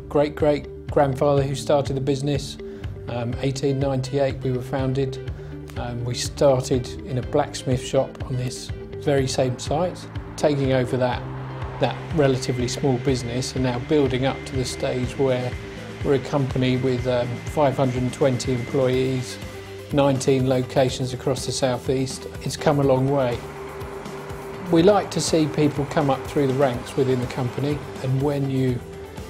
great-great-grandfather who started the business. 1898 we were founded. We started in a blacksmith shop on this very same site, taking over that relatively small business and now building up to the stage where we're a company with 520 employees, 19 locations across the southeast. It's come a long way. We like to see people come up through the ranks within the company, and when you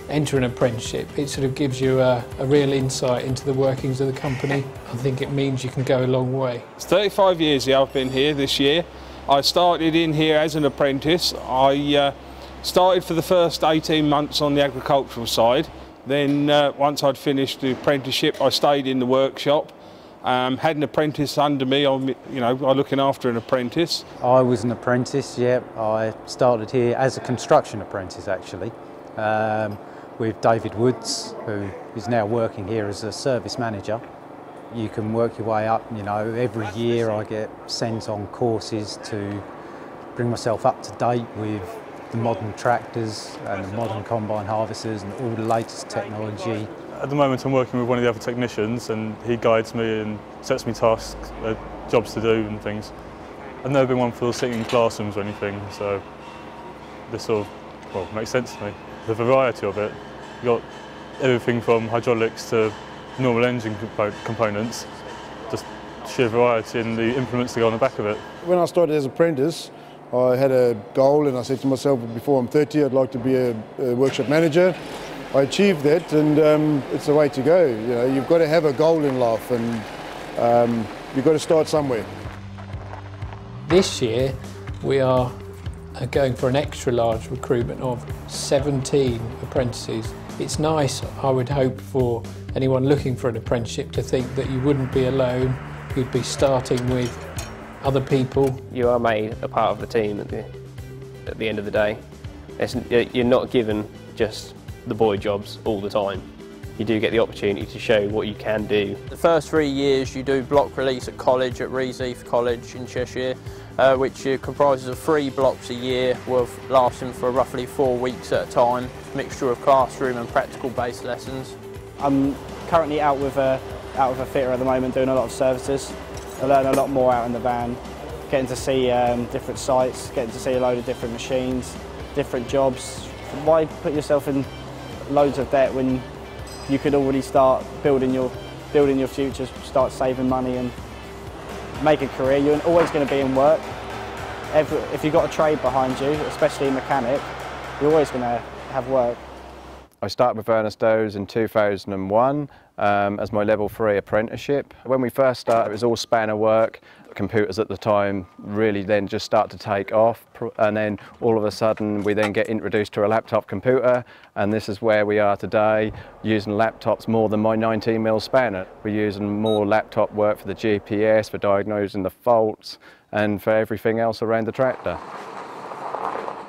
enter an apprenticeship, it sort of gives you a real insight into the workings of the company. I think it means you can go a long way. It's 35 years I've been here this year. I started in here as an apprentice. I started for the first 18 months on the agricultural side. Then once I'd finished the apprenticeship, I stayed in the workshop. Had an apprentice under me, I'm looking after an apprentice. I was an apprentice, yeah. I started here as a construction apprentice actually, with David Woods, who is now working here as a service manager. You can work your way up, every year I get sent on courses to bring myself up to date with the modern tractors and the modern combine harvesters and all the latest technology. At the moment I'm working with one of the other technicians and he guides me and sets me tasks, jobs to do and things. I've never been one for sitting in classrooms or anything, so this sort of, makes sense to me. The variety of it, you've got everything from hydraulics to normal engine components, just sheer variety in the implements that go on the back of it. When I started as an apprentice, I had a goal and I said to myself, before I'm 30 I'd like to be a workshop manager. I achieved that, and it's the way to go. You've got to have a goal in life, and you've got to start somewhere. This year we are going for an extra large recruitment of 17 apprentices. It's nice, I would hope, for anyone looking for an apprenticeship to think that you wouldn't be alone. You'd be starting with other people. You are made a part of the team at the end of the day. You're not given just the boy jobs all the time. You do get the opportunity to show what you can do. The first 3 years you do block release at college, at Reeseath College in Cheshire, which comprises of 3 blocks a year, lasting for roughly 4 weeks at a time. Mixture of classroom and practical based lessons. I'm currently out with a fitter at the moment, doing a lot of services. I learn a lot more out in the van, getting to see different sites, getting to see a load of different machines, different jobs. Why put yourself in loads of debt when you could already start building your future, start saving money and make a career? You're always going to be in work. If you've got a trade behind you, especially a mechanic, you're always going to have work. I started with Ernest Doe in 2001 as my level 3 apprenticeship. When we first started, it was all spanner work. Computers at the time really then just start to take off, and then all of a sudden we then get introduced to a laptop computer, and this is where we are today, using laptops more than my 19mm spanner. We're using more laptop work for the GPS, for diagnosing the faults, and for everything else around the tractor.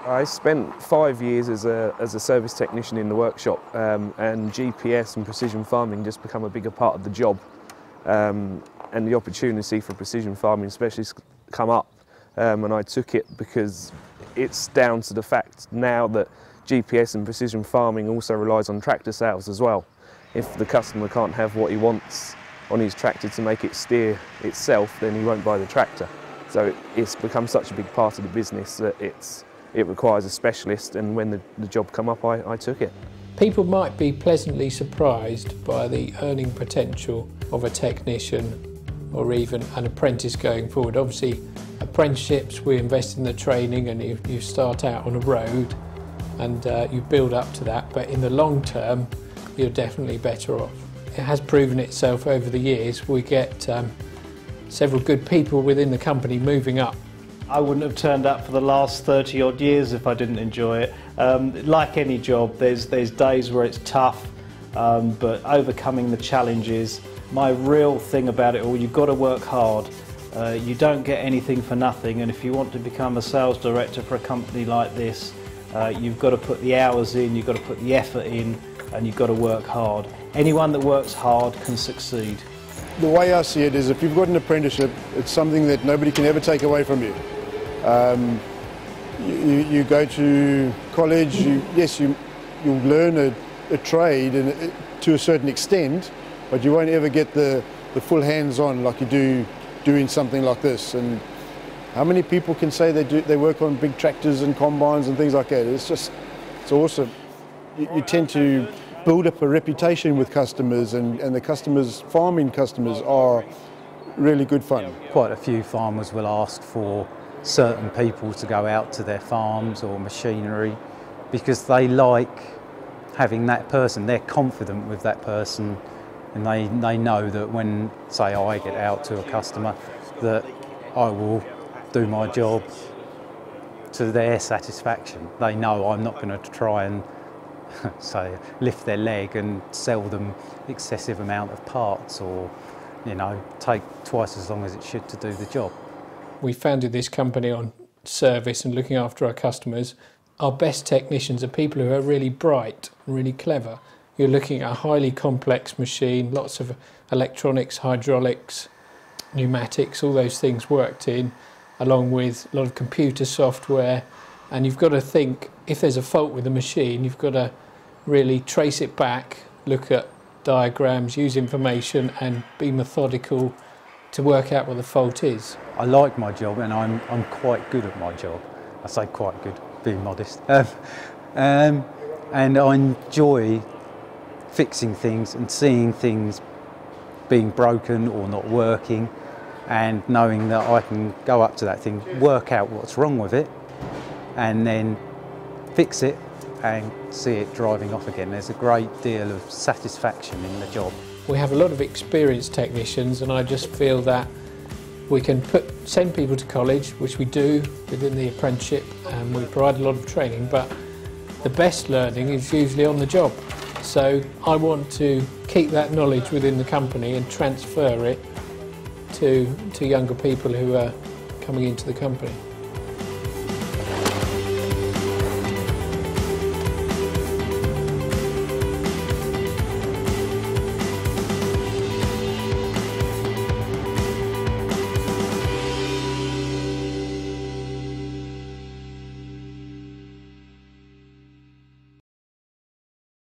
I spent 5 years as a service technician in the workshop, and GPS and precision farming just become a bigger part of the job. And the opportunity for precision farming specialists come up, and I took it because it's down to the fact now that GPS and precision farming also relies on tractor sales as well. If the customer can't have what he wants on his tractor to make it steer itself, then he won't buy the tractor. So it's become such a big part of the business that it requires a specialist, and when the job come up, I took it. People might be pleasantly surprised by the earning potential of a technician or even an apprentice going forward. Obviously, apprenticeships, we invest in the training, and you start out on a road and you build up to that, but in the long term you're definitely better off. It has proven itself over the years. We get several good people within the company moving up. I wouldn't have turned up for the last 30 odd years if I didn't enjoy it. Like any job, there's days where it's tough, but overcoming the challenges. My real thing about it all, you've got to work hard. You don't get anything for nothing, and if you want to become a sales director for a company like this, you've got to put the hours in, you've got to put the effort in, and you've got to work hard. Anyone that works hard can succeed. The way I see it is, if you've got an apprenticeship, it's something that nobody can ever take away from you. You go to college, you'll learn a trade and to a certain extent, but you won't ever get the full hands-on like you do doing something like this. And how many people can say they work on big tractors and combines and things like that? It's awesome. You tend to build up a reputation with customers, and the customers, farming customers, are really good fun. Quite a few farmers will ask for certain people to go out to their farms or machinery because they like having that person. They're confident with that person, and they know that when, say, I get out to a customer, that I will do my job to their satisfaction. They know I'm not going to try and say lift their leg and sell them excessive amount of parts, or take twice as long as it should to do the job. We founded this company on service and looking after our customers. Our best technicians are people who are really bright and really clever. You're looking at a highly complex machine, lots of electronics, hydraulics, pneumatics, all those things worked in, along with a lot of computer software. And you've got to think, if there's a fault with the machine, you've got to really trace it back, look at diagrams, use information and be methodical to work out what the fault is. I like my job, and I'm quite good at my job. I say quite good, being modest. And I enjoy fixing things and seeing things being broken or not working, and knowing that I can go up to that thing, work out what's wrong with it, and then fix it and see it driving off again. There's a great deal of satisfaction in the job. We have a lot of experienced technicians, and I just feel that we can send people to college, which we do within the apprenticeship, and we provide a lot of training, but the best learning is usually on the job. So I want to keep that knowledge within the company and transfer it to younger people who are coming into the company.